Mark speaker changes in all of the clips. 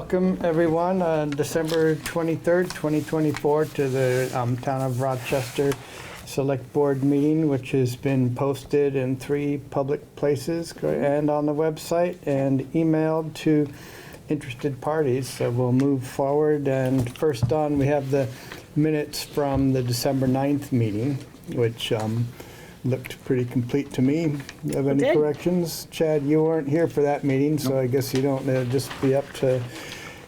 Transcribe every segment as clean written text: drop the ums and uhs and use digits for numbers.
Speaker 1: welcome everyone on December 23rd, 2024 to the Town of Rochester Select Board meeting, which has been posted in 3 public places and on the website and emailed to interested parties. So we'll move forward, and first on we have the minutes from the December 9th meeting, which looked pretty complete to me. You have any corrections? Chad, you weren't here for that meeting, so I guess you don't, just be up to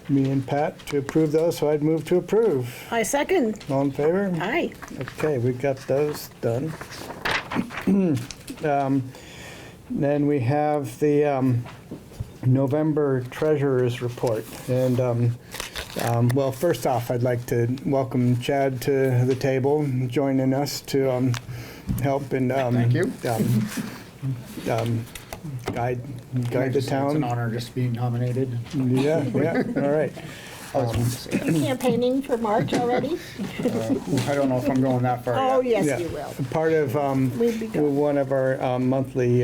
Speaker 1: me and Pat to approve those, so I'd move to approve.
Speaker 2: I second.
Speaker 1: All in favor?
Speaker 2: Aye.
Speaker 1: Okay, we got those done. Then we have the November Treasurer's Report. And well, first off, I'd like to welcome Chad to the table, joining us to help and
Speaker 3: Thank you.
Speaker 1: guide the
Speaker 3: It's
Speaker 1: town.
Speaker 3: an honor just being nominated.
Speaker 1: Yeah, all right.
Speaker 3: Always wanted to say that.
Speaker 2: Campaigning for March already?
Speaker 3: I don't know if I'm going that far
Speaker 2: Oh,
Speaker 3: yet.
Speaker 2: yes,
Speaker 1: Yeah.
Speaker 2: you will.
Speaker 1: Part of
Speaker 2: We've begun.
Speaker 1: one of our monthly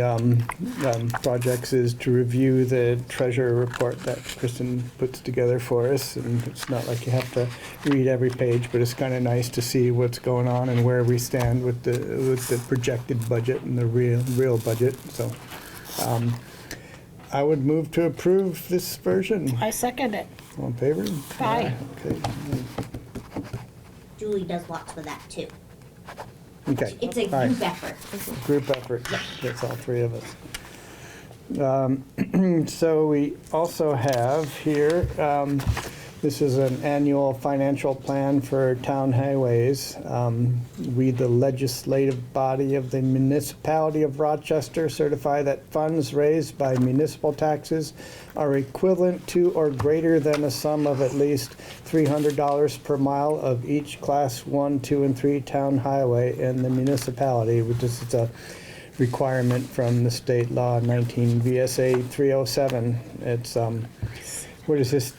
Speaker 1: projects is to review the treasurer report that Kristen puts together for us. And it's not like you have to read every page, but it's kind of nice to see what's going on and where we stand with the projected budget and the real budget. So I would move to approve this version.
Speaker 2: I second it.
Speaker 1: All in favor?
Speaker 2: Aye.
Speaker 1: Okay.
Speaker 4: Julie does lots of that too.
Speaker 1: Okay.
Speaker 4: It's a
Speaker 1: All right.
Speaker 4: group effort.
Speaker 1: Group effort. That's all 3 of us. So we also have here, this is an annual financial plan for town highways. We, the legislative body of the municipality of Rochester, certify that funds raised by municipal taxes are equivalent to or greater than a sum of at least $300 per mile of each Class 1, 2, and 3 town highway in the municipality, which is a requirement from the state law 19 VSA 307. It's what is this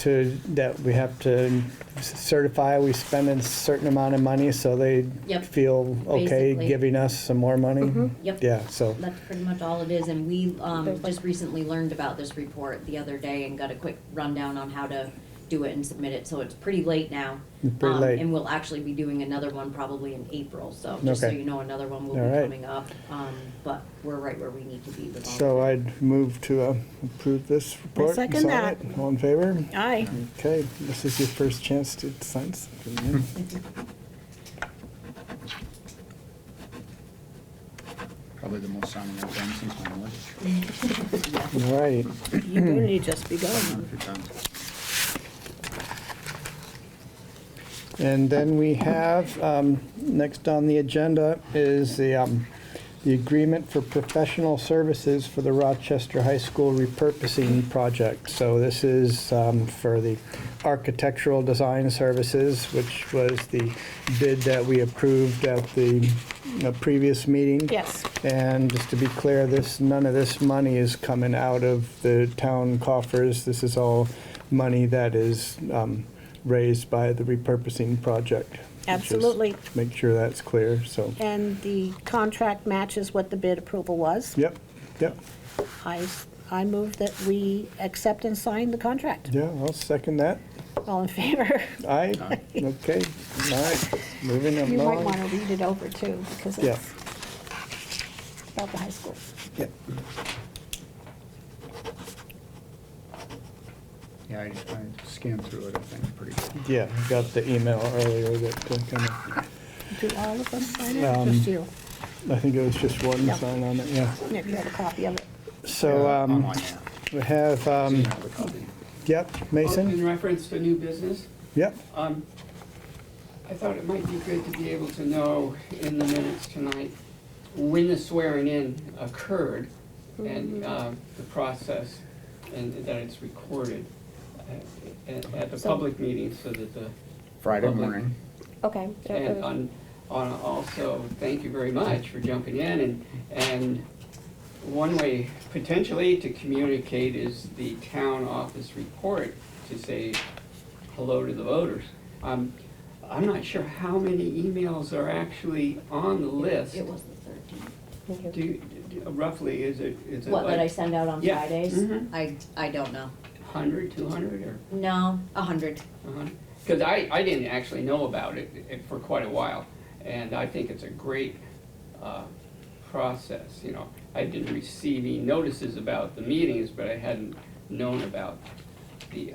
Speaker 1: that we have to certify we spend a certain amount of money so they
Speaker 4: Yep.
Speaker 1: feel okay
Speaker 4: Basically.
Speaker 1: giving us some more money?
Speaker 4: Yep.
Speaker 1: Yeah, so,
Speaker 4: That's pretty much all it is, and we just recently learned about this report the other day and got a quick rundown on how to do it and submit it, so it's pretty late now.
Speaker 1: It's pretty late.
Speaker 4: And we'll actually be doing another one probably in April, so just so
Speaker 1: Okay.
Speaker 4: you know, another one will
Speaker 1: All
Speaker 4: be
Speaker 1: right.
Speaker 4: coming up. But we're right where we need to be with all
Speaker 1: so
Speaker 4: of it.
Speaker 1: I'd move to approve this report. and
Speaker 2: second
Speaker 1: sign
Speaker 2: that.
Speaker 1: it. All in favor?
Speaker 2: Aye.
Speaker 1: Okay, this is your first chance to sign something.
Speaker 3: Probably the most signing I've done since my marriage.
Speaker 1: All right.
Speaker 2: You've only just begun.
Speaker 3: A few times.
Speaker 1: And then we have, next on the agenda is the agreement for professional services for the Rochester High School repurposing project. So this is for the architectural design services, which was the bid that we approved at the previous meeting.
Speaker 2: Yes.
Speaker 1: And just to be clear, none of this money is coming out of the town coffers. This is all money that is raised by the repurposing project.
Speaker 2: Absolutely.
Speaker 1: Just make sure that's clear, so.
Speaker 2: And the contract matches what the bid approval was.
Speaker 1: Yep,
Speaker 2: I move that we accept and sign the contract.
Speaker 1: yeah, I'll second that.
Speaker 2: All in favor?
Speaker 1: Aye, okay, all right, moving
Speaker 2: You might
Speaker 1: along.
Speaker 2: want to read it over too, because
Speaker 1: Yeah.
Speaker 2: it's about the high school.
Speaker 1: Yep.
Speaker 3: Yeah, I scanned through it, I think, pretty good.
Speaker 1: Yeah, I got the email earlier that kind of,
Speaker 2: Do all of them sign it, or
Speaker 1: Um,
Speaker 2: just you?
Speaker 1: I think it was just one
Speaker 2: Yeah.
Speaker 1: sign on it, yeah.
Speaker 2: If you have a copy of it.
Speaker 1: So,
Speaker 3: Online, yeah.
Speaker 1: we have,
Speaker 3: So you have a copy.
Speaker 1: yep, Mason?
Speaker 5: In reference to new business,
Speaker 1: Yep,
Speaker 5: I thought it might be good to be able to know in the minutes tonight when the swearing in occurred and the process, and that it's recorded at the
Speaker 2: So-
Speaker 5: public meeting so that the.
Speaker 3: Friday
Speaker 5: public-
Speaker 3: morning.
Speaker 2: Okay.
Speaker 5: And also, thank you very much for jumping in, and one way potentially to communicate is the town office report to say hello to the voters. I'm not sure how many emails are actually on the list.
Speaker 4: It was the 13th.
Speaker 5: Roughly, is it
Speaker 4: What,
Speaker 5: like?
Speaker 4: that I send out on
Speaker 5: Yeah.
Speaker 4: Fridays?
Speaker 5: Mhm.
Speaker 4: I don't know.
Speaker 5: 100, 200, or
Speaker 4: No, 100.
Speaker 5: 100? Because I didn't actually know about it for quite a while, and I think it's a great process, you know. I didn't receive any notices about the meetings, but I hadn't known about the,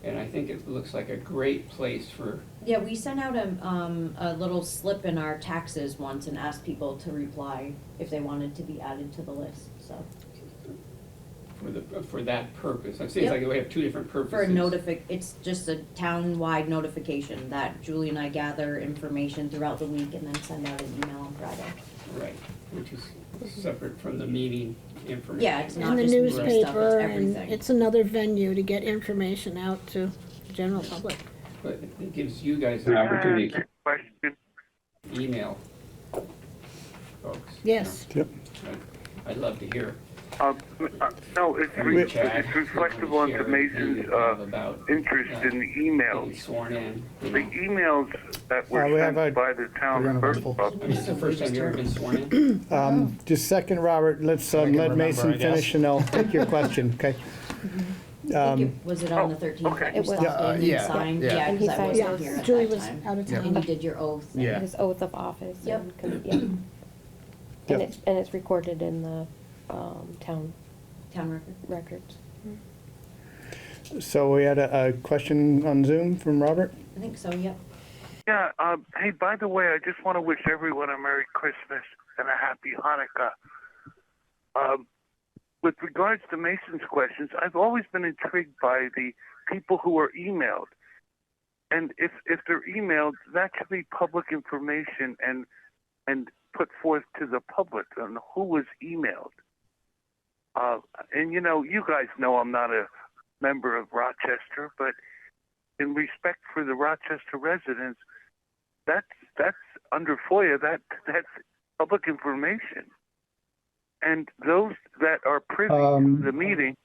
Speaker 5: and I think it looks like a great place for,
Speaker 4: Yeah, we sent out a little slip in our taxes once and asked people to reply if they wanted to be added to the list, so.
Speaker 5: for that purpose. It seems
Speaker 4: Yep.
Speaker 5: like we have two different purposes.
Speaker 4: For a it's just a town-wide notification that Julie and I gather information throughout the week and then send out an email on Friday.
Speaker 5: Right, which is separate from the meeting information.
Speaker 4: Yeah, it's not
Speaker 2: And the
Speaker 4: just new stuff, it's
Speaker 2: newspaper, and
Speaker 4: everything.
Speaker 2: it's another venue to get information out to the general public.
Speaker 5: But it gives you guys an opportunity to
Speaker 6: Question.
Speaker 5: email folks.
Speaker 2: Yes.
Speaker 1: Yep.
Speaker 5: I'd love to hear.
Speaker 6: No, it's
Speaker 5: Every chat,
Speaker 6: it's reflective on
Speaker 5: share
Speaker 6: the Masons'
Speaker 5: anything about,
Speaker 6: interest in the
Speaker 5: getting
Speaker 6: emails.
Speaker 5: sworn in. You
Speaker 6: The
Speaker 5: know.
Speaker 6: emails that were
Speaker 1: we have
Speaker 6: sent
Speaker 1: a-
Speaker 6: by the town clerk's
Speaker 5: I
Speaker 6: office.
Speaker 5: mean, it's the first time you've ever been sworn in.
Speaker 1: Just a second, Robert, let's
Speaker 3: I can
Speaker 1: let
Speaker 3: remember,
Speaker 1: Mason
Speaker 3: I guess.
Speaker 1: finish and I'll take your question, okay?
Speaker 4: I think was it on the 13th that you
Speaker 7: It was.
Speaker 4: stopped in and
Speaker 3: Yeah,
Speaker 4: signed?
Speaker 3: yeah.
Speaker 4: Yeah,
Speaker 7: And he
Speaker 4: because I
Speaker 7: signed
Speaker 4: wasn't
Speaker 7: it.
Speaker 4: here at
Speaker 2: Julie
Speaker 4: that
Speaker 2: was
Speaker 4: time.
Speaker 2: out of
Speaker 4: And you
Speaker 2: town.
Speaker 4: did your oath.
Speaker 3: Yeah.
Speaker 7: His oath of office.
Speaker 4: Yep.
Speaker 7: Yeah.
Speaker 1: Yep.
Speaker 7: And it's recorded in the town
Speaker 4: Town record.
Speaker 7: records.
Speaker 1: So we had a question on Zoom from Robert?
Speaker 4: I think so, yep.
Speaker 6: Yeah, hey, by the way, I just want to wish everyone a Merry Christmas and a Happy Hanukkah. With regards to Mason's questions, I've always been intrigued by the people who are emailed. And if they're emailed, that should be public information and put forth to the public on who was emailed. And you know, you guys know I'm not a member of Rochester, but in respect for the Rochester residents, that's under FOIA, that's public information. And those that are privy to the meeting,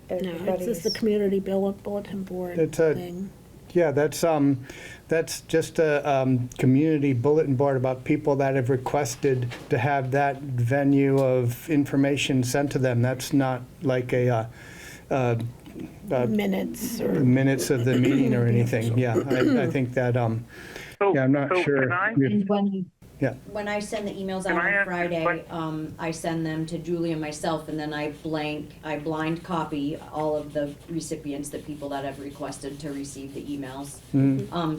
Speaker 2: No, it's just the community bulletin board
Speaker 1: It's a-
Speaker 2: thing.
Speaker 1: Yeah, that's just a community bulletin board about people that have requested to have that venue of information sent to them. That's not like a
Speaker 2: Minutes or.
Speaker 1: minutes of the meeting or anything. Yeah, I think that,
Speaker 6: so,
Speaker 1: yeah, I'm not
Speaker 6: so
Speaker 1: sure.
Speaker 6: can I?
Speaker 4: And when,
Speaker 1: Yeah.
Speaker 4: when I send the emails
Speaker 6: Can
Speaker 4: out
Speaker 6: I
Speaker 4: on
Speaker 6: ask a
Speaker 4: Friday,
Speaker 6: question?
Speaker 4: I send them to Julie and myself, and then I blind copy all of the recipients, the people that have requested to receive the emails.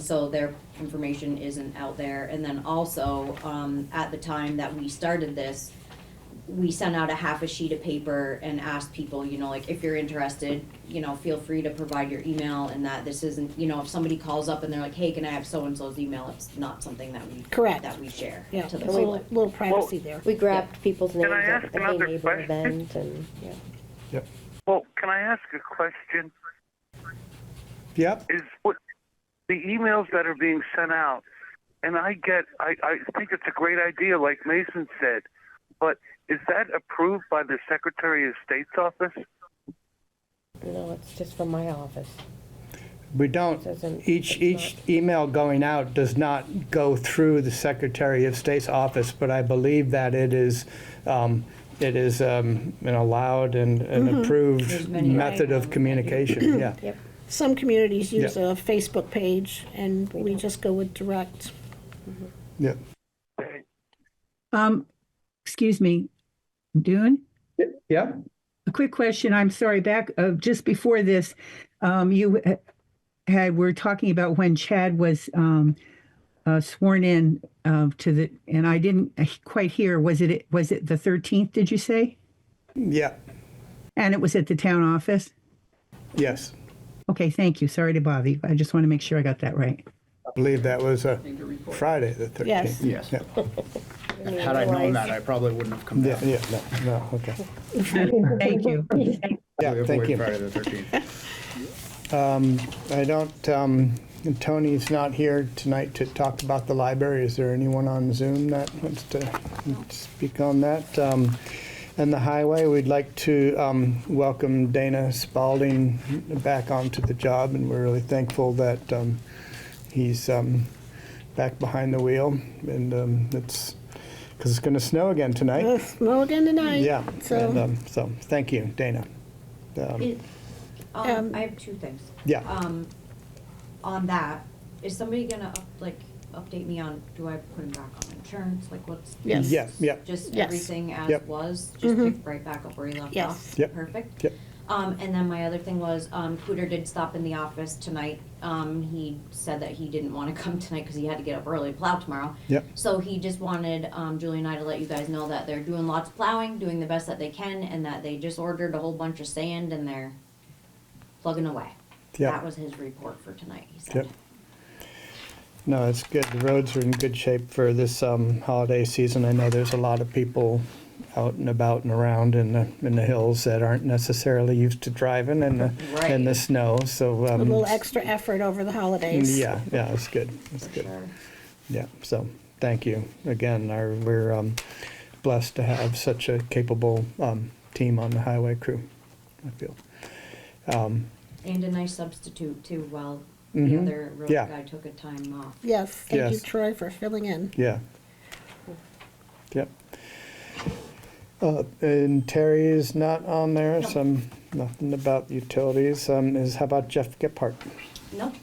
Speaker 4: So their information isn't out there. And then also, at the time that we started this, we sent out a half a sheet of paper and asked people, you know, like, if you're interested, you know, feel free to provide your email, and that this isn't, you know, if somebody calls up and they're like, hey, can I have so-and-so's email, it's not something that we.
Speaker 2: Correct.
Speaker 4: That we share
Speaker 2: Yeah,
Speaker 4: to the
Speaker 2: a little,
Speaker 4: public.
Speaker 2: little privacy there.
Speaker 7: We grabbed people's names
Speaker 6: I
Speaker 7: at
Speaker 6: ask
Speaker 7: the Hey
Speaker 6: another
Speaker 7: Neighbor
Speaker 6: question?
Speaker 7: event and, yeah.
Speaker 6: Well, can I ask a question?
Speaker 1: Yep.
Speaker 6: Is what the emails that are being sent out, and I think it's a great idea, like Mason said, but is that approved by the Secretary of State's office?
Speaker 7: No, it's just from my office.
Speaker 1: We don't,
Speaker 7: Doesn't-
Speaker 1: each
Speaker 7: it's
Speaker 1: email going out does not go through the Secretary of State's office, but I believe that it is an allowed and an
Speaker 4: There's
Speaker 1: approved
Speaker 4: many
Speaker 1: method of communication, yeah.
Speaker 7: Yep.
Speaker 2: Some communities use
Speaker 1: Yeah.
Speaker 2: a Facebook page, and we just go with direct.
Speaker 1: Yeah.
Speaker 8: Excuse me, Dune?
Speaker 1: Yeah.
Speaker 8: A quick question. I'm sorry, back just before this, you were talking about when Chad was sworn in to the, and I didn't quite hear, was it the 13th, did you say?
Speaker 1: Yeah,
Speaker 8: And it was at the town office?
Speaker 1: yes.
Speaker 8: Okay, thank you. Sorry to bother you. I just want to make sure I got that right.
Speaker 1: I believe that was
Speaker 5: Thing to report.
Speaker 1: Friday, the 13th.
Speaker 2: Yes.
Speaker 3: Yes.
Speaker 1: Yeah,
Speaker 3: And had I known that, I probably wouldn't have come
Speaker 1: yeah,
Speaker 3: down.
Speaker 1: yeah, no, okay.
Speaker 8: Thank you.
Speaker 1: Yeah,
Speaker 3: We
Speaker 1: thank
Speaker 3: avoid
Speaker 1: you.
Speaker 3: Friday the 13th.
Speaker 1: I don't, Tony's not here tonight to talk about the library. Is there anyone on Zoom that wants to speak on that? And the highway, we'd like to welcome Dana Spalding back onto the job, and we're really thankful that he's back behind the wheel, and it's, because it's going to snow again tonight.
Speaker 2: Snow again tonight.
Speaker 1: Yeah,
Speaker 2: So,
Speaker 1: and so thank you, Dana.
Speaker 4: I have two things.
Speaker 1: Yeah.
Speaker 4: On that, is somebody gonna update me on, do I put him back on insurance, what's?
Speaker 2: Yes.
Speaker 1: Yeah, yeah.
Speaker 4: Just
Speaker 2: Yes.
Speaker 4: everything as
Speaker 1: Yep.
Speaker 4: was, just pick right back up where he left
Speaker 2: Yes.
Speaker 4: off?
Speaker 1: Yep.
Speaker 4: Perfect.
Speaker 1: Yep.
Speaker 4: And then my other thing was, Cooter did stop in the office tonight. He said that he didn't wanna come tonight because he had to get up early to plow tomorrow.
Speaker 1: Yep.
Speaker 4: So he just wanted, Julie and I to let you guys know that they're doing lots of plowing, doing the best that they can, and that they just ordered a whole bunch of sand and they're plugging away.
Speaker 1: Yep.
Speaker 4: That was his report for tonight, he said.
Speaker 1: Yep. No, it's good. The roads are in good shape for this holiday season. I know there's a lot of people out and about and around in the hills that aren't necessarily used to driving in the
Speaker 4: Right.
Speaker 1: snow. So
Speaker 2: A little extra effort over the holidays.
Speaker 1: yeah, it's good. It's
Speaker 4: For
Speaker 1: good.
Speaker 4: sure.
Speaker 1: Yeah. So thank you again. We're blessed to have such a capable team on the highway crew. I feel.
Speaker 4: And a nice substitute too, while the
Speaker 1: Mhm.
Speaker 4: other road
Speaker 1: Yeah.
Speaker 4: guy took a time off.
Speaker 2: Yes, thank you,
Speaker 1: Yes.
Speaker 2: Troy, for filling in.
Speaker 1: Yeah. Yep. And Terry is not on there,
Speaker 4: No.
Speaker 1: so nothing about utilities. How about Jeff Gephardt?
Speaker 4: Nope,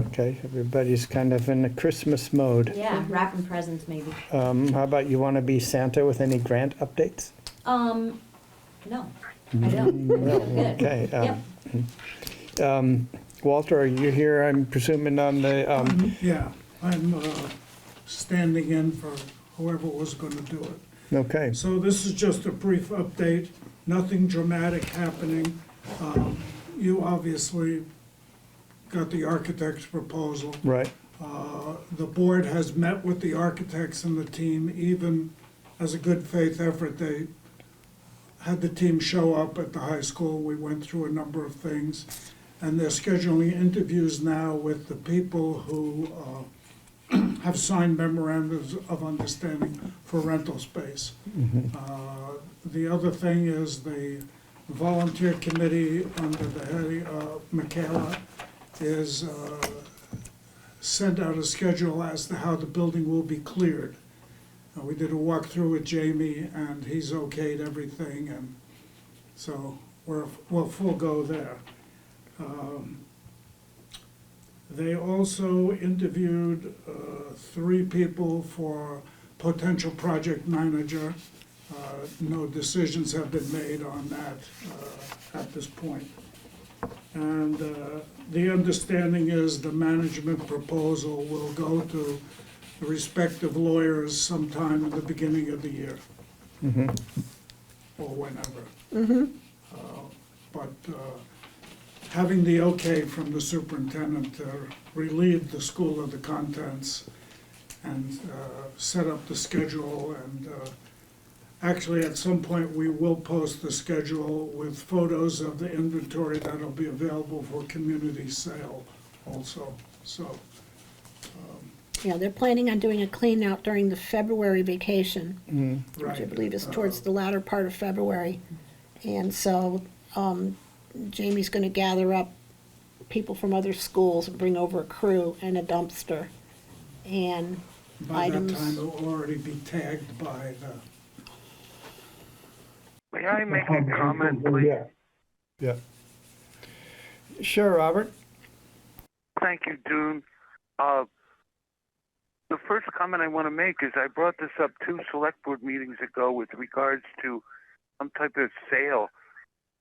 Speaker 1: Okay, everybody's kind of in the Christmas mode.
Speaker 4: yeah, wrapping presents maybe.
Speaker 1: How about you want to be Santa with any grant updates?
Speaker 4: No, I don't.
Speaker 1: No,
Speaker 4: Good.
Speaker 1: okay.
Speaker 4: Yep.
Speaker 1: Walter, are you here? I'm presuming on the,
Speaker 9: Yeah, I'm standing in for whoever was going to do it.
Speaker 1: okay,
Speaker 9: So this is just a brief update, nothing dramatic happening. You obviously got the architect's proposal.
Speaker 1: right,
Speaker 9: The board has met with the architects and the team, even as a good faith effort. They had the team show up at the high school. We went through a number of things. And they're scheduling interviews now with the people who have signed memorandums of understanding for rental space. The other thing is the volunteer committee under the head of Michaela is sent out a schedule as to how the building will be cleared. We did a walkthrough with Jamie and he's okayed everything, and so we're full go there. They also interviewed 3 people for potential project manager. No decisions have been made on that at this point. And the understanding is the management proposal will go to the respective lawyers sometime in the beginning of the year. Or whenever. But having the okay from the superintendent to relieve the school of the contents and set up the schedule, and actually at some point we will post the schedule with photos of the inventory that'll be available for community sale also, so.
Speaker 2: Yeah, they're planning on doing a clean out during the February vacation, which I
Speaker 9: Right.
Speaker 2: believe is towards the latter part of February. And so, Jamie's gonna gather up people from other schools and bring over a crew and a dumpster and
Speaker 9: By that
Speaker 2: items.
Speaker 9: time, it'll already be tagged by the,
Speaker 6: May I make a comment, please?
Speaker 1: yeah. Yeah. Sure, Robert?
Speaker 6: Thank you, June. The first comment I want to make is I brought this up 2 select board meetings ago with regards to some type of sale.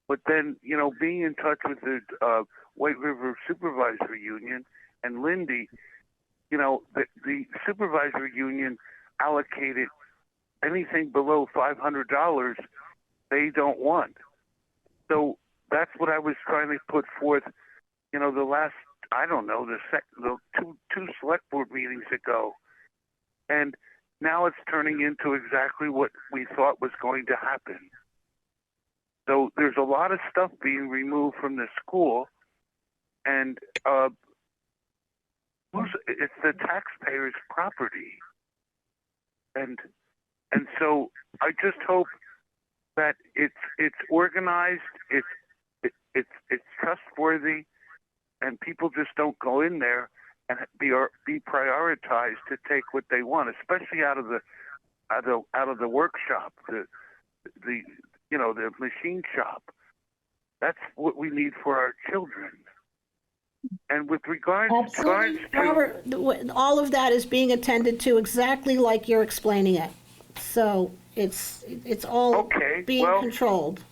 Speaker 6: But then, being in touch with the White River Supervisory Union and Lindy, the Supervisory Union allocated anything below $500 they don't want. So that's what I was trying to put forth, the last, the two select board meetings ago. And now it's turning into exactly what we thought was going to happen. So there's a lot of stuff being removed from the school, and it's the taxpayers' property. And so I just hope that it's organized, it's trustworthy, and people just don't go in there and be prioritized to take what they want, especially out of the workshop, the machine shop. That's what we need for our children. And with regards
Speaker 2: Absolutely.
Speaker 6: to
Speaker 2: Robert, all of that is being attended to exactly like you're explaining it. So it's all
Speaker 6: Okay,
Speaker 2: being
Speaker 6: well-
Speaker 2: controlled.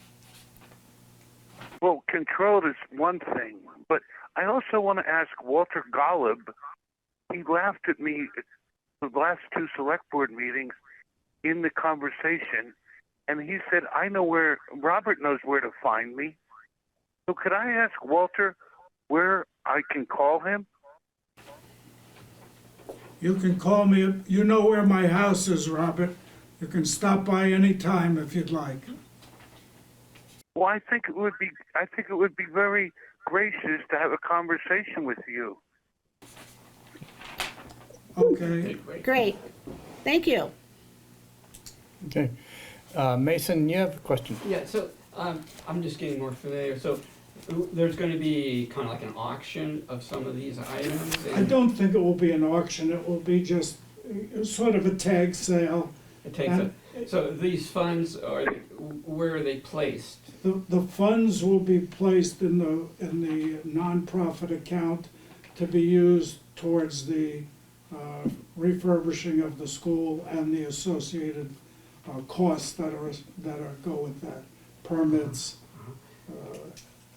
Speaker 6: well, control is one thing, but I also want to ask Walter Golub. He laughed at me at the last two select board meetings in the conversation, and he said, "I know where Robert knows where to find me." So could I ask Walter where I can call him?
Speaker 9: You can call me, you know where my house is, Robert. You can stop by any time if you'd like.
Speaker 6: Well, I think it would be very gracious to have a conversation with you.
Speaker 9: Okay.
Speaker 2: Great. Thank you.
Speaker 1: Okay. Mason, you have a question?
Speaker 5: Yeah, so I'm just getting more familiar. So there's going to be kind of like an auction of some of these items?
Speaker 9: I don't think it will be an auction, it will be just sort of a tag sale.
Speaker 5: It takes so these funds, where are they placed?
Speaker 9: The funds will be placed in the nonprofit account to be used towards the refurbishing of the school and the associated costs that go with that, permits,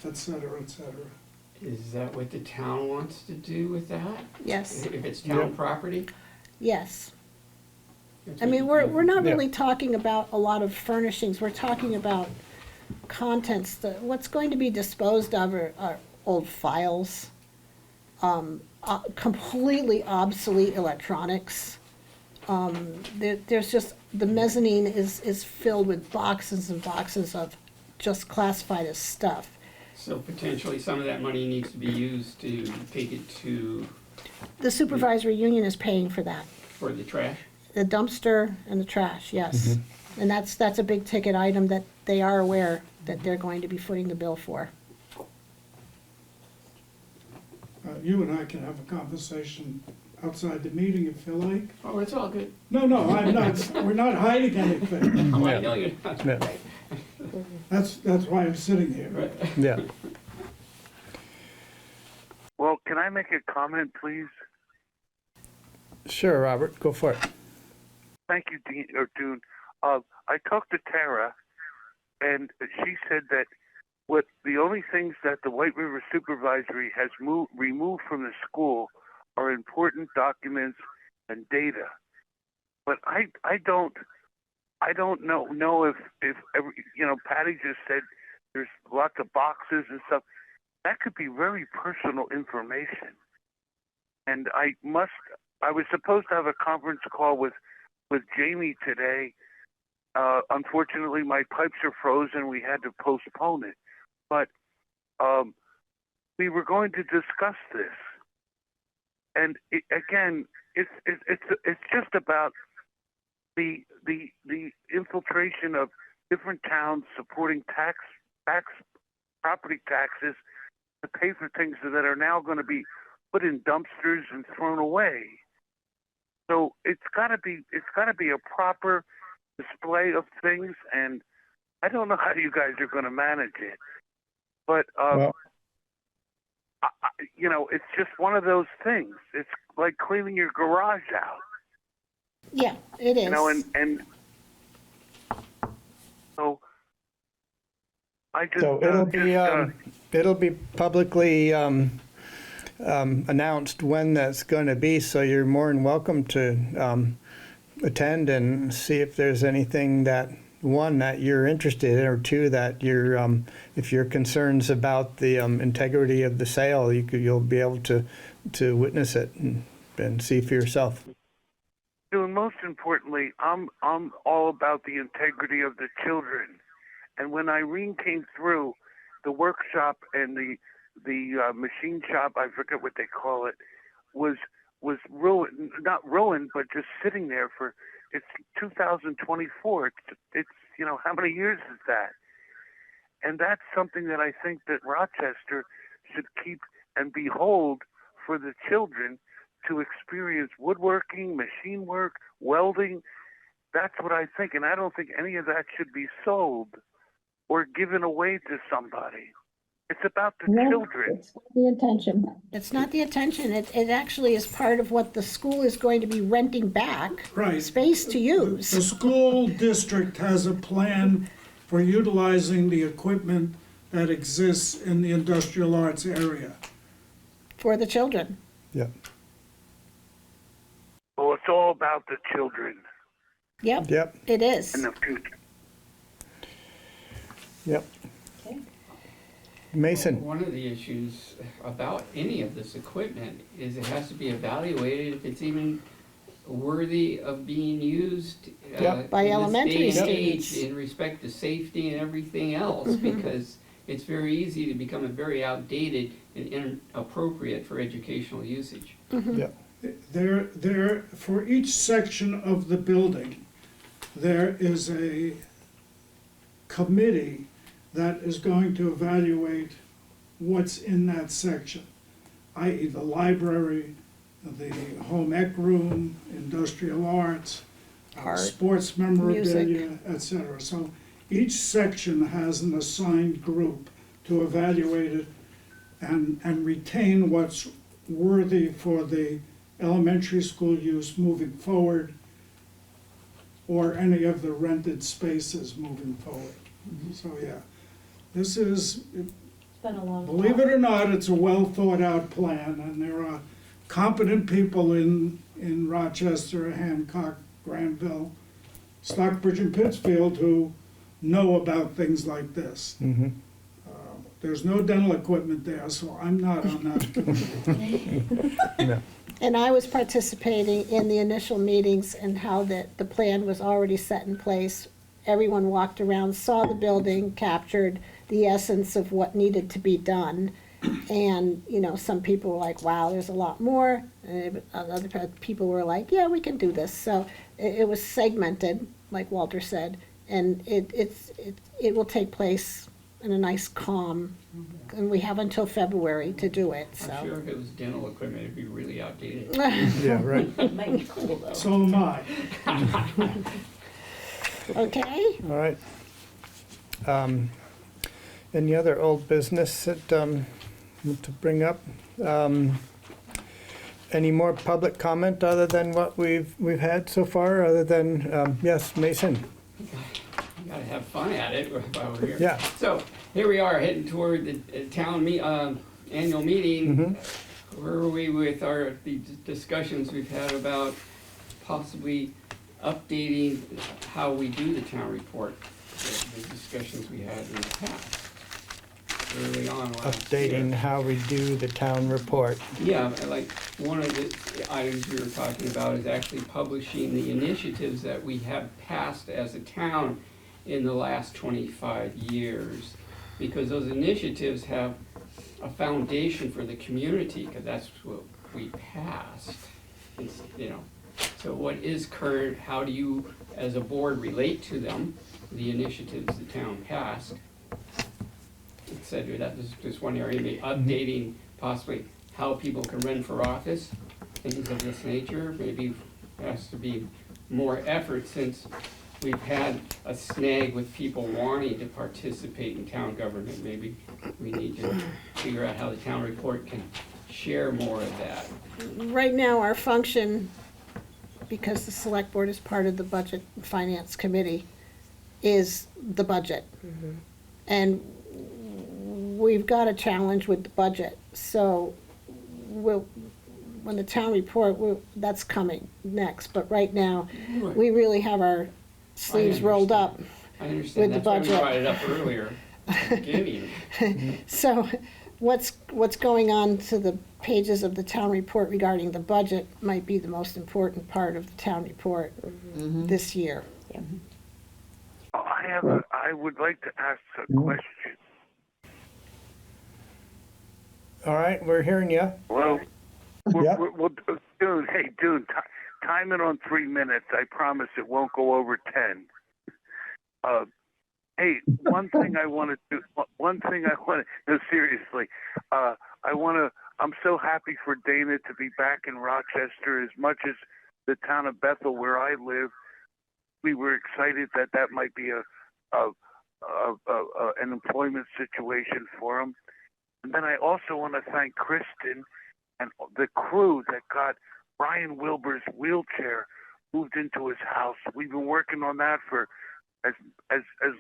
Speaker 9: et cetera, et cetera.
Speaker 5: Is that what the town wants to do with that?
Speaker 2: Yes.
Speaker 5: If it's town
Speaker 1: Yep.
Speaker 5: property?
Speaker 2: Yes.
Speaker 5: That's
Speaker 2: I mean,
Speaker 5: what-
Speaker 2: we're not
Speaker 1: Yeah.
Speaker 2: really talking about a lot of furnishings. We're talking about contents. What's going to be disposed of are old files, completely obsolete electronics. There's just, the mezzanine is filled with boxes and boxes of just classified as stuff.
Speaker 5: So potentially some of that money needs to be used to take it to,
Speaker 2: The supervisory union is paying for that.
Speaker 5: for the trash?
Speaker 2: The dumpster and the trash, yes. And that's a big ticket item that they are aware that they're going to be footing the bill for.
Speaker 9: You and I can have a conversation outside the meeting if you like.
Speaker 5: Oh, it's all good.
Speaker 9: No, I'm not, we're not hiding anything.
Speaker 5: Oh, I know you're not.
Speaker 1: Yeah.
Speaker 9: That's why I'm sitting here.
Speaker 5: Right.
Speaker 1: Yeah.
Speaker 6: Well, can I make a comment, please?
Speaker 1: Sure, Robert, go for it.
Speaker 6: Thank you, Dune. I talked to Tara, and she said that the only things that the White River Supervisory has removed from the school are important documents and data. But I don't know if every, Patty just said there's lots of boxes and stuff. That could be very personal information. And I was supposed to have a conference call with Jamie today. Unfortunately, my pipes are frozen. We had to postpone it. But we were going to discuss this. And again, it's just about the infiltration of different towns supporting property taxes to pay for things that are now going to be put in dumpsters and thrown away. So it's got to be a proper display of things, and I don't know how you guys are going to manage it, but
Speaker 1: Well-
Speaker 6: it's just one of those things. It's like cleaning your garage out,
Speaker 2: Yeah, it is.
Speaker 6: and so I just
Speaker 1: So it'll be publicly announced when that's going to be, so you're more than welcome to attend and see if there's anything that, one, that you're interested in, or two, that if your concerns about the integrity of the sale, you'll be able to witness it and see for yourself.
Speaker 6: And most importantly, I'm all about the integrity of the children. And when Irene came through, the workshop and the machine shop, I forget what they call it, was ruined, not ruined, but just sitting there for, it's 2024. It's how many years is that? And that's something that I think that Rochester should keep and behold for the children to experience woodworking, machine work, welding. That's what I think. And I don't think any of that should be sold. or given away to somebody. It's about the children.
Speaker 10: It's the intention.
Speaker 2: It's not the attention, it actually is part of what the school is going to be renting back.
Speaker 9: Right.
Speaker 2: Space to
Speaker 9: The
Speaker 2: use.
Speaker 9: school district has a plan for utilizing the equipment that exists in the industrial arts area.
Speaker 2: For the children.
Speaker 1: Yeah,
Speaker 6: Well, it's all about the children
Speaker 2: Yep,
Speaker 1: yep,
Speaker 2: it is.
Speaker 6: and the future.
Speaker 1: yep.
Speaker 4: Okay.
Speaker 1: Mason,
Speaker 5: One of the issues about any of this equipment is it has to be evaluated if it's even worthy of being used
Speaker 1: Yep.
Speaker 2: By
Speaker 5: in this
Speaker 2: elementary
Speaker 5: day and age
Speaker 2: students.
Speaker 5: in respect to safety and everything else, because it's very easy to become very outdated and inappropriate for educational usage.
Speaker 1: yep,
Speaker 9: There, for each section of the building, there is a committee that is going to evaluate what's in that section, i.e. the library, the home ec room, industrial arts,
Speaker 2: Art,
Speaker 9: sports memorabilia, etc. So each section has an assigned group to evaluate it and retain what's worthy for the elementary school use moving forward, or any of the rented spaces moving forward. So, yeah, this is,
Speaker 4: It's been a long.
Speaker 9: believe it or not, it's a well-thought-out plan, and there are competent people in Rochester, Hancock, Granville, Stockbridge, and Pittsfield who know about things like this.
Speaker 1: mm-hmm,
Speaker 9: There's no dental equipment there, so I'm not on that committee.
Speaker 1: no,
Speaker 2: And I was participating in the initial meetings and how the plan was already set in place. Everyone walked around, saw the building, captured the essence of what needed to be done. And, you know, some people were like, wow, there's a lot more. And other people were like, yeah, we can do this. So it was segmented, like Walter said, and it will take place in a nice calm, and we have until February to do it, so.
Speaker 5: I'm sure if it was dental equipment, it'd be really outdated.
Speaker 1: yeah, right.
Speaker 4: It might be cool though.
Speaker 9: So am I.
Speaker 2: Okay,
Speaker 1: All right. Any other old business that, to bring up? Any more public comment other than what we've had so far, other than, yes, Mason?
Speaker 5: You gotta have fun at it while we're here.
Speaker 1: Yeah.
Speaker 5: So, here we are heading toward the town annual meeting.
Speaker 1: Mm-hmm.
Speaker 5: Where are we with the discussions we've had about possibly updating how we do the town report? The discussions we had in the past, early on last year.
Speaker 1: Updating how we do the town report.
Speaker 5: Yeah, like, one of the items we were talking about is actually publishing the initiatives that we have passed as a town in the last 25 years. Because those initiatives have a foundation for the community, because that's what we passed. It's, you know, so what is current, how do you, as a board, relate to them, the initiatives the town passed, et cetera. That was just one area, maybe updating possibly how people can run for office, things of this nature. Maybe there has to be more effort since we've had a snag with people wanting to participate in town government. Maybe we need to figure out how the town report can share more of that.
Speaker 2: right now, our function, because the select board is part of the budget and finance committee, is the budget. And we've got a challenge with the budget, so when the town report, that's coming next, but right now, we really have our sleeves rolled up.
Speaker 5: I understand,
Speaker 2: With the
Speaker 5: that's why we
Speaker 2: budget.
Speaker 5: brought it up earlier at the beginning.
Speaker 2: So what's going on to the pages of the town report regarding the budget might be the most important part of the town report this year.
Speaker 6: I would like to ask a question.
Speaker 1: All right, we're hearing you.
Speaker 6: Well,
Speaker 1: Yeah.
Speaker 6: Dune, time it on 3 minutes. I promise it won't go over 10. Hey, one thing I want to do, no, seriously, I'm so happy for Dana to be back in Rochester. As much as the town of Bethel, where I live, we were excited that might be a an employment situation for him. And then I also want to thank Kristen and the crew that got Brian Wilbur's wheelchair moved into his house. We've been working on that for as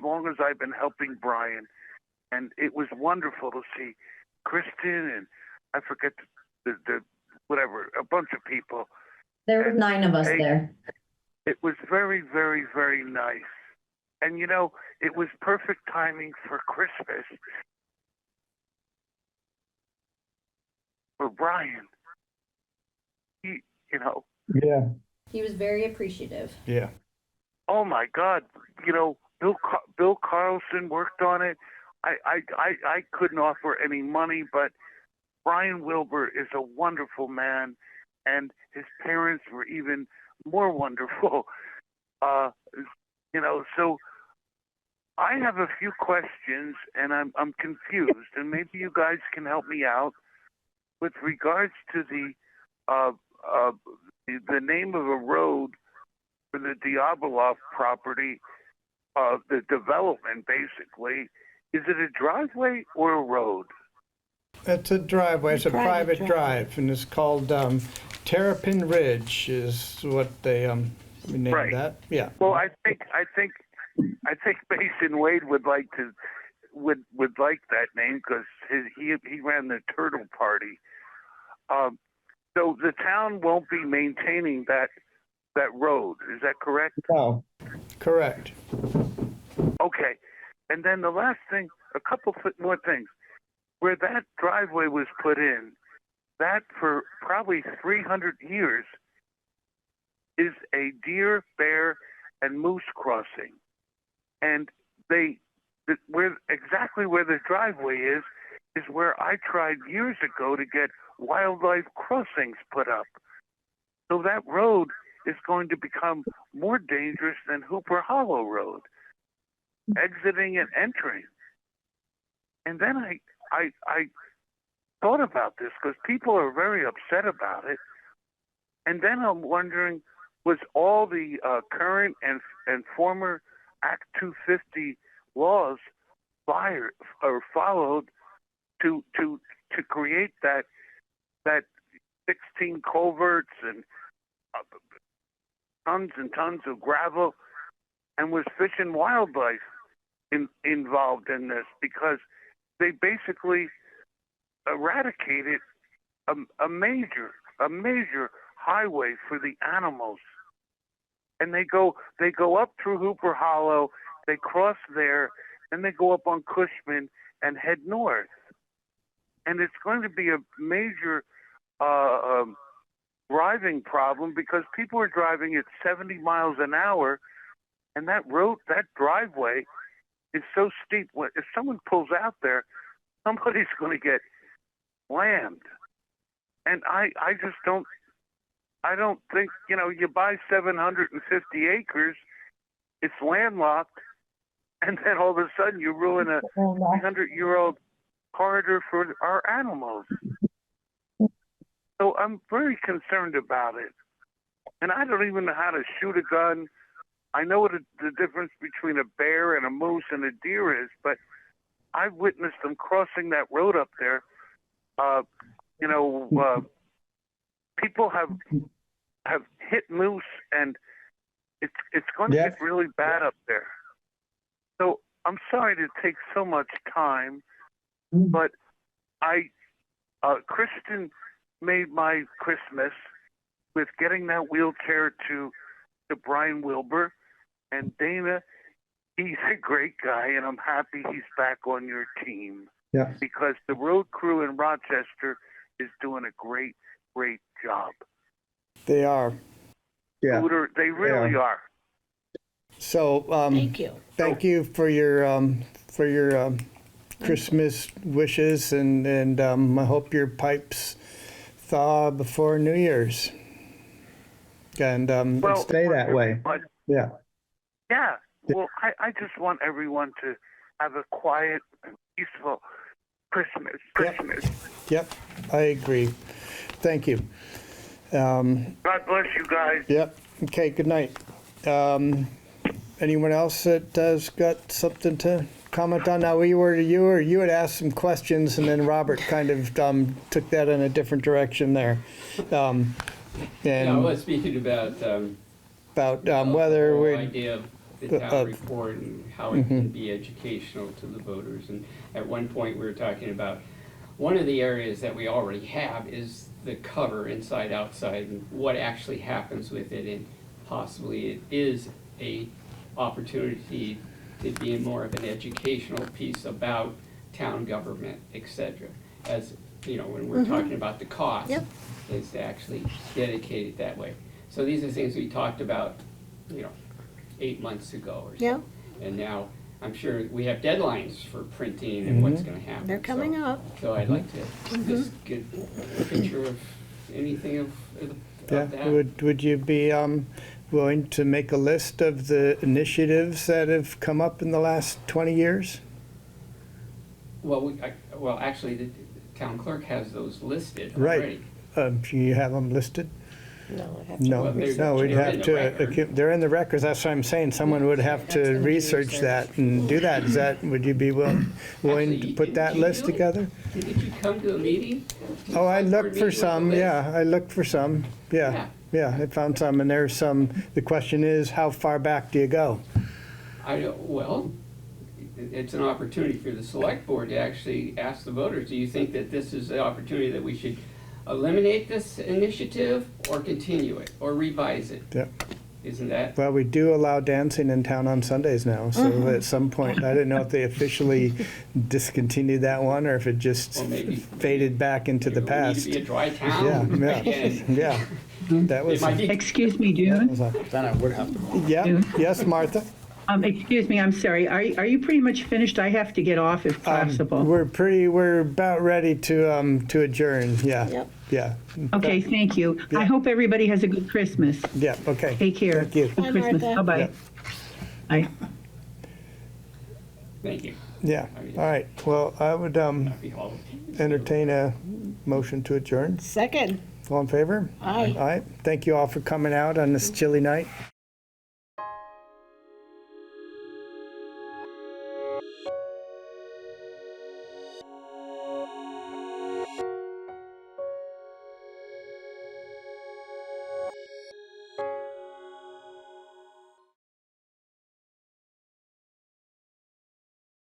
Speaker 6: long as I've been helping Brian, and it was wonderful to see Kristen and I forget the whatever, a bunch of people.
Speaker 4: There were 9 of us
Speaker 6: Hey,
Speaker 4: there.
Speaker 6: It was very, very, very nice. And it was perfect timing for Christmas for Brian.
Speaker 1: Yeah.
Speaker 4: He was very appreciative.
Speaker 1: Yeah.
Speaker 6: Oh my God, Bill Carlson worked on it. I couldn't offer any money, but Brian Wilbur is a wonderful man, and his parents were even more wonderful. So I have a few questions, and I'm confused, and maybe you guys can help me out with regards to the name of a road for the Diabolov property, the development basically. Is it a driveway or a road?
Speaker 1: It's a driveway. It's a
Speaker 2: Private
Speaker 1: private drive, and it's called Terrapin Ridge is what they named
Speaker 6: Right.
Speaker 1: that. Yeah.
Speaker 6: Well, I think Mason Wade would like that name because he ran the Turtle Party. So the town won't be maintaining that road. Is that correct?
Speaker 1: No. Correct.
Speaker 6: Okay. And then the last thing, a couple more things. Where that driveway was put in, that for probably 300 years is a deer, bear, and moose crossing. And exactly where the driveway is where I tried years ago to get wildlife crossings put up. So that road is going to become more dangerous than Hooper Hollow Road, exiting and entering. And then I thought about this because people are very upset about it. And then I'm wondering, was all the current and former Act 250 laws followed to create that 16 culverts and tons and tons of gravel, and was Fish and Wildlife involved in this? Because they basically eradicated a major highway for the animals, and they go up through Hooper Hollow, they cross there, and they go up on Cushman and head north. And it's going to be a major driving problem because people are driving at 70 miles an hour, and that driveway is so steep. If someone pulls out there, somebody's going to get slammed. And I just don't think, you buy 750 acres, it's landlocked, and then all of a sudden you ruin a 300-year-old corridor for our animals. So I'm very concerned about it. And I don't even know how to shoot a gun. I know what the difference between a bear and a moose and a deer is, but I've witnessed them crossing that road up there. People have hit moose, and it's going to
Speaker 1: Yes.
Speaker 6: get really bad up there. So I'm sorry to take so much time, but Kristen made my Christmas with getting that wheelchair to Brian Wilbur, and Dana, he's a great guy, and I'm happy he's back on your team.
Speaker 1: Yeah.
Speaker 6: Because the road crew in Rochester is doing a great, great job.
Speaker 1: They are. Yeah.
Speaker 6: They really are.
Speaker 1: So
Speaker 2: Thank you.
Speaker 1: thank you for your Christmas wishes, and I hope your pipes thaw before New Year's. And stay that way. Yeah.
Speaker 6: Yeah. Well, I just want everyone to have a quiet, peaceful Christmas.
Speaker 1: Yep. I agree. Thank you.
Speaker 6: God bless you guys.
Speaker 1: Yep. Okay. Good night. Anyone else that has got something to comment on? Now, you had asked some questions, and then Robert kind of took that in a different direction there.
Speaker 5: Yeah,
Speaker 1: And
Speaker 5: well, speaking about,
Speaker 1: about
Speaker 5: the
Speaker 1: whether
Speaker 5: whole
Speaker 1: we,
Speaker 5: idea of the town report and how it can be educational to the voters. And at one point, we were talking about, one of the areas that we already have is the cover, inside, outside, and what actually happens with it. And possibly it is a opportunity to be more of an educational piece about town government, et cetera. As, you know, when we're talking about the cost,
Speaker 2: Yep.
Speaker 5: is to actually dedicate it that way. So these are things we talked about, 8 months ago or so.
Speaker 2: Yeah.
Speaker 5: And now, I'm sure we have deadlines for printing and what's gonna happen.
Speaker 2: They're coming
Speaker 5: so-
Speaker 2: up.
Speaker 5: So I'd like to just get a picture of anything of
Speaker 1: yeah,
Speaker 5: that.
Speaker 1: would you be willing to make a list of the initiatives that have come up in the last 20 years?
Speaker 5: Well, actually, the town clerk has those listed
Speaker 1: Right.
Speaker 5: already.
Speaker 1: Do you have them listed?
Speaker 7: No, I have to.
Speaker 1: No,
Speaker 5: Well, they're-
Speaker 1: no, we'd
Speaker 5: they're
Speaker 1: have
Speaker 5: in the
Speaker 1: to,
Speaker 5: record.
Speaker 1: they're in the records, that's what I'm saying, someone would have
Speaker 7: That's
Speaker 1: to
Speaker 7: gonna be
Speaker 1: research
Speaker 7: research.
Speaker 1: that and do that. Is that, would you be willing
Speaker 5: Actually,
Speaker 1: to put that
Speaker 5: did you
Speaker 1: list
Speaker 5: do it?
Speaker 1: together?
Speaker 5: Did you come to a meeting?
Speaker 1: Oh, I
Speaker 5: Select board
Speaker 1: looked for
Speaker 5: meeting with a
Speaker 1: some,
Speaker 5: list?
Speaker 1: yeah, I looked for some, yeah, I found some, and there's some, the question is, how far back do you go?
Speaker 5: Well, it's an opportunity for the select board to actually ask the voters, do you think that this is the opportunity that we should eliminate this initiative or continue it or revise it?
Speaker 1: Yeah.
Speaker 5: Isn't that?
Speaker 1: Well, we do allow dancing in town on Sundays now, so at some point, I didn't know if they officially discontinued that one, or if it just
Speaker 5: Well, maybe-
Speaker 1: faded back into the
Speaker 5: We
Speaker 1: past.
Speaker 5: need to be a dry
Speaker 1: Yeah,
Speaker 5: town.
Speaker 1: yeah,
Speaker 5: And
Speaker 1: yeah, that was,
Speaker 5: it might be
Speaker 8: Excuse me, June.
Speaker 3: Then I would have to.
Speaker 1: yeah, yes, Martha?
Speaker 8: Excuse me, I'm sorry. Are you pretty much finished? I have to get off if possible.
Speaker 1: We're about ready to adjourn, yeah.
Speaker 2: Yep.
Speaker 1: Yeah,
Speaker 8: Okay, thank you.
Speaker 1: Yeah.
Speaker 8: I hope everybody has a good Christmas.
Speaker 1: yeah, okay.
Speaker 8: Take care.
Speaker 1: Thank you.
Speaker 8: Good
Speaker 2: Bye,
Speaker 8: Christmas.
Speaker 2: Martha.
Speaker 8: Bye-bye.
Speaker 1: Yeah.
Speaker 8: Bye.
Speaker 5: Thank you.
Speaker 1: Yeah, all right, well, I would
Speaker 5: Happy holidays.
Speaker 1: entertain a motion to adjourn.
Speaker 2: Second.
Speaker 1: All in favor?
Speaker 2: Aye.
Speaker 1: All right, thank you all for coming out on this chilly night.